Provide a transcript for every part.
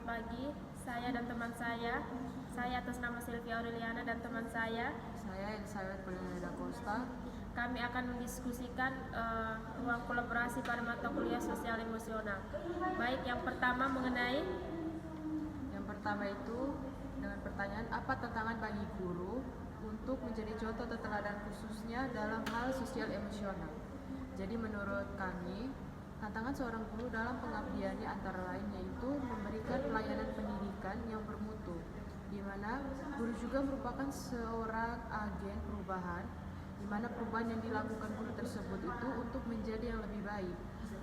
pagi. Saya dan teman saya atas nama Sylvia Aureliana dan teman saya Elizabeth Polina da Costa. kami akan mendiskusikan ruang kolaborasi pada mata kuliah sosial emosional. Baik, yang pertama itu dengan pertanyaan, apa tantangan bagi guru untuk menjadi contoh teladan khususnya dalam hal sosial emosional. Jadi menurut kami, tantangan seorang guru dalam pengabdiannya antara lain yaitu memberikan pelayanan pendidikan yang bermutu, di mana guru juga merupakan seorang agen perubahan, di mana perubahan yang dilakukan guru tersebut itu untuk menjadi yang lebih baik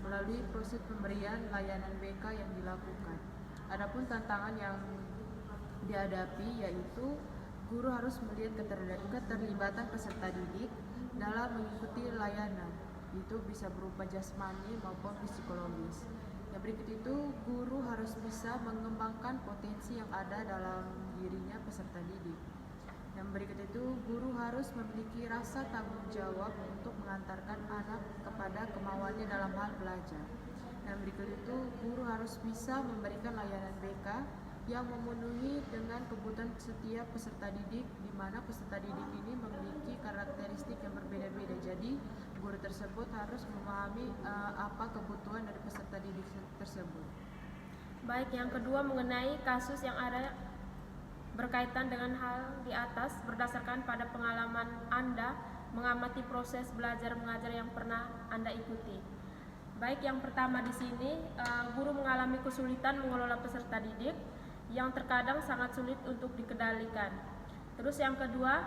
melalui proses pemberian layanan BK yang dilakukan. Adapun tantangan yang dihadapi yaitu guru harus melihat keterlibatan peserta didik dalam mengikuti layanan, itu bisa berupa jasmani maupun psikologis. Yang berikut itu, guru harus bisa mengembangkan potensi yang ada dalam dirinya peserta didik. Yang berikut itu, guru harus memiliki rasa tanggung jawab untuk mengantarkan anak kepada kemauannya dalam hal belajar. Yang berikut itu, guru harus bisa memberikan layanan BK yang memenuhi dengan kebutuhan setiap peserta didik, di mana peserta didik ini memiliki karakteristik yang berbeda-beda. Jadi, guru tersebut harus memahami apa kebutuhan dari peserta didik tersebut. Baik, yang kedua mengenai kasus yang ada berkaitan dengan hal di atas berdasarkan pada pengalaman Anda mengamati proses belajar mengajar yang pernah Anda ikuti. Baik, yang pertama di sini guru mengalami kesulitan mengelola peserta didik yang terkadang sangat sulit untuk dikendalikan. Terus yang kedua,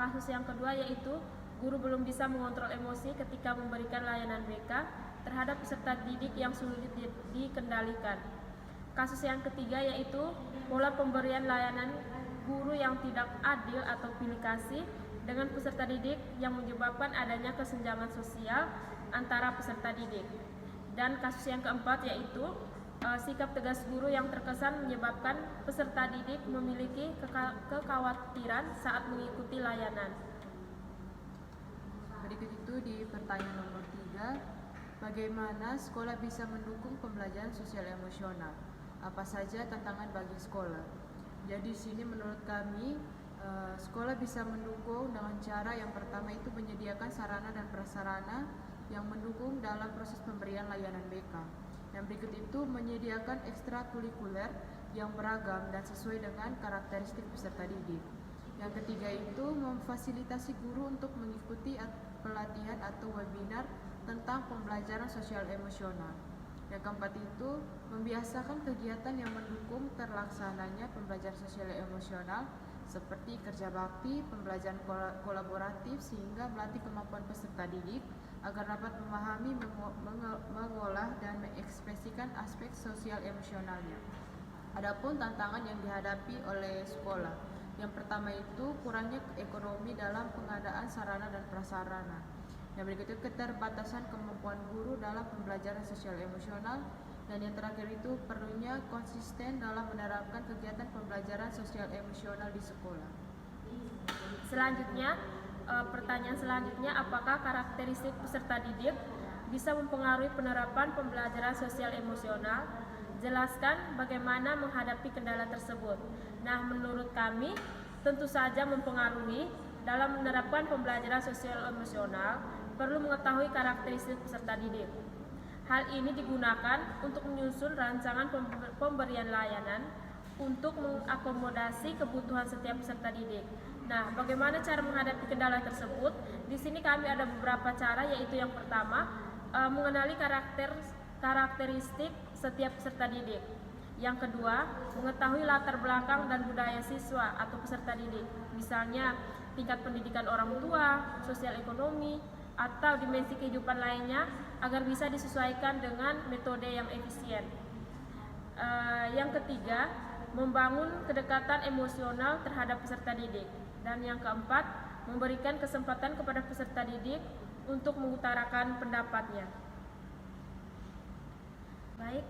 kasus yang kedua yaitu guru belum bisa mengontrol emosi ketika memberikan layanan BK terhadap peserta didik yang sulit dikendalikan. Kasus yang ketiga yaitu pola pemberian layanan guru yang tidak adil atau pilih kasih dengan peserta didik yang menyebabkan adanya kesenjangan sosial antara peserta didik. Dan kasus yang keempat yaitu sikap tegas guru yang terkesan menyebabkan peserta didik memiliki kekhawatiran saat mengikuti layanan. Berikut itu di pertanyaan nomor 3, bagaimana sekolah bisa mendukung pembelajaran sosial emosional? Apa saja tantangan bagi sekolah? Jadi di sini menurut kami sekolah bisa mendukung dengan cara yang pertama itu menyediakan sarana dan prasarana yang mendukung dalam proses pemberian layanan BK. Yang berikut itu menyediakan ekstrakurikuler yang beragam dan sesuai dengan karakteristik peserta didik. Yang ketiga itu memfasilitasi guru untuk mengikuti pelatihan atau webinar tentang pembelajaran sosial emosional. Yang keempat itu membiasakan kegiatan yang mendukung terlaksananya pembelajaran sosial emosional seperti kerja bakti, pembelajaran kolaboratif sehingga melatih kemampuan peserta didik agar dapat memahami, mengolah dan mengekspresikan aspek sosial emosionalnya. Adapun tantangan yang dihadapi oleh sekolah, yang pertama itu kurangnya ekonomi dalam pengadaan sarana dan prasarana. Yang berikutnya keterbatasan kemampuan guru dalam pembelajaran sosial emosional, dan yang terakhir itu perlunya konsisten dalam menerapkan kegiatan pembelajaran sosial emosional di sekolah. Selanjutnya, pertanyaan selanjutnya, apakah karakteristik peserta didik bisa mempengaruhi penerapan pembelajaran sosial emosional? Jelaskan bagaimana menghadapi kendala tersebut. Nah, menurut kami tentu saja mempengaruhi. Dalam menerapkan pembelajaran sosial emosional perlu mengetahui karakteristik peserta didik. Hal ini digunakan untuk menyusun rancangan pemberian layanan untuk mengakomodasi kebutuhan setiap peserta didik. Nah, bagaimana cara menghadapi kendala tersebut? Di sini kami ada beberapa cara, yaitu yang pertama, mengenali karakteristik setiap peserta didik. Yang kedua, mengetahui latar belakang dan budaya siswa atau peserta didik. Misalnya, tingkat pendidikan orang tua, sosial ekonomi, atau dimensi kehidupan lainnya agar bisa disesuaikan dengan metode yang efisien. Yang ketiga, membangun kedekatan emosional terhadap peserta didik. Dan yang keempat, memberikan kesempatan kepada peserta didik untuk mengutarakan pendapatnya. Baik,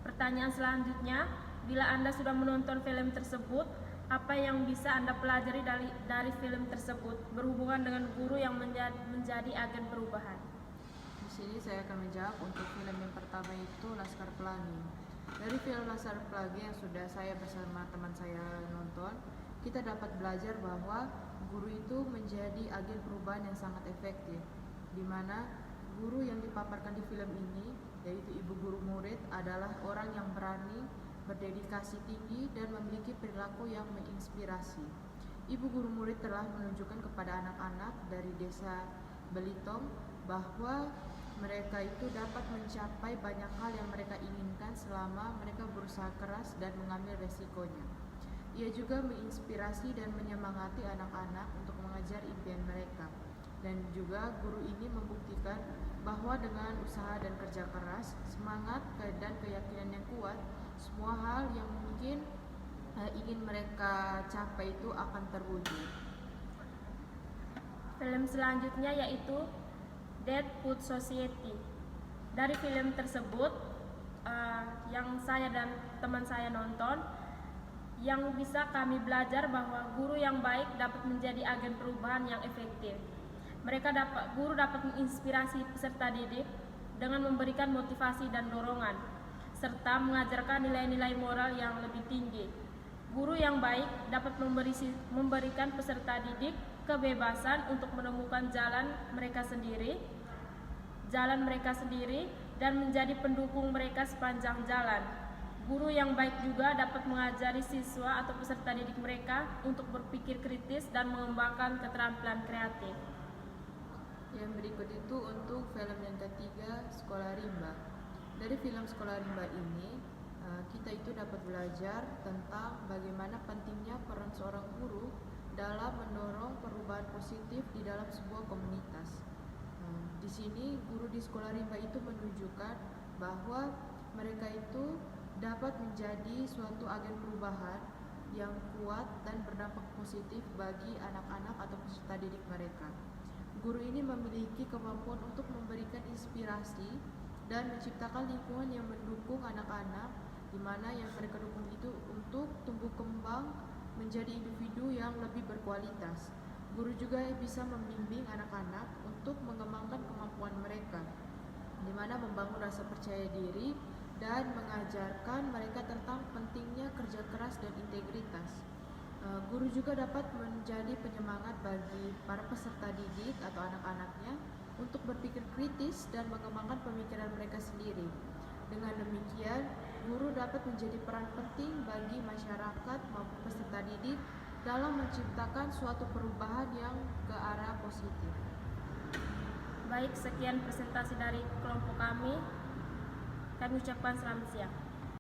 pertanyaan selanjutnya, bila Anda sudah menonton film tersebut, apa yang bisa Anda pelajari dari film tersebut berhubungan dengan guru yang menjadi agen perubahan? Di sini saya akan menjawab untuk film yang pertama itu Laskar Pelangi. Dari film Laskar Pelangi yang sudah saya bersama teman saya nonton, kita dapat belajar bahwa guru itu menjadi agen perubahan yang sangat efektif, di mana guru yang dipaparkan di film ini, yaitu ibu guru murid, adalah orang yang berani, berdedikasi tinggi, dan memiliki perilaku yang menginspirasi. Ibu guru murid telah menunjukkan kepada anak-anak dari desa Belitong bahwa mereka itu dapat mencapai banyak hal yang mereka inginkan selama mereka berusaha keras dan mengambil resikonya. Ia juga menginspirasi dan menyemangati anak-anak untuk mengejar impian mereka. Dan juga guru ini membuktikan bahwa dengan usaha dan kerja keras, semangat dan keyakinan yang kuat, semua hal yang mungkin ingin mereka capai itu akan terwujud. Film selanjutnya yaitu Dead Food Society. Dari film tersebut yang saya dan teman saya nonton, yang bisa kami belajar bahwa guru yang baik dapat menjadi agen perubahan yang efektif. Guru dapat menginspirasi peserta didik dengan memberikan motivasi dan dorongan, serta mengajarkan nilai-nilai moral yang lebih tinggi. Guru yang baik dapat memberikan peserta didik kebebasan untuk menemukan jalan mereka sendiri dan menjadi pendukung mereka sepanjang jalan. Guru yang baik juga dapat mengajari siswa atau peserta didik mereka untuk berpikir kritis dan mengembangkan keterampilan kreatif. Yang berikut itu untuk film yang ketiga, Sekolah Rimba. Dari film Sekolah Rimba ini, kita itu dapat belajar tentang bagaimana pentingnya peran seorang guru dalam mendorong perubahan positif di dalam sebuah komunitas. Di sini guru di Sekolah Rimba itu menunjukkan bahwa mereka itu dapat menjadi suatu agen perubahan yang kuat dan berdampak positif bagi anak-anak atau peserta didik mereka. Guru ini memiliki kemampuan untuk memberikan inspirasi dan menciptakan lingkungan yang mendukung anak-anak, di mana yang mereka dukung itu untuk tumbuh kembang menjadi individu yang lebih berkualitas. Guru juga bisa membimbing anak-anak untuk mengembangkan kemampuan mereka, di mana membangun rasa percaya diri dan mengajarkan mereka tentang pentingnya kerja keras dan integritas. Guru juga dapat menjadi penyemangat bagi para peserta didik atau anak-anaknya untuk berpikir kritis dan mengembangkan pemikiran mereka sendiri. Dengan demikian, guru dapat menjadi peran penting bagi masyarakat maupun peserta didik dalam menciptakan suatu perubahan yang ke arah positif. Baik, sekian presentasi dari kelompok kami. Kami ucapkan selamat siang.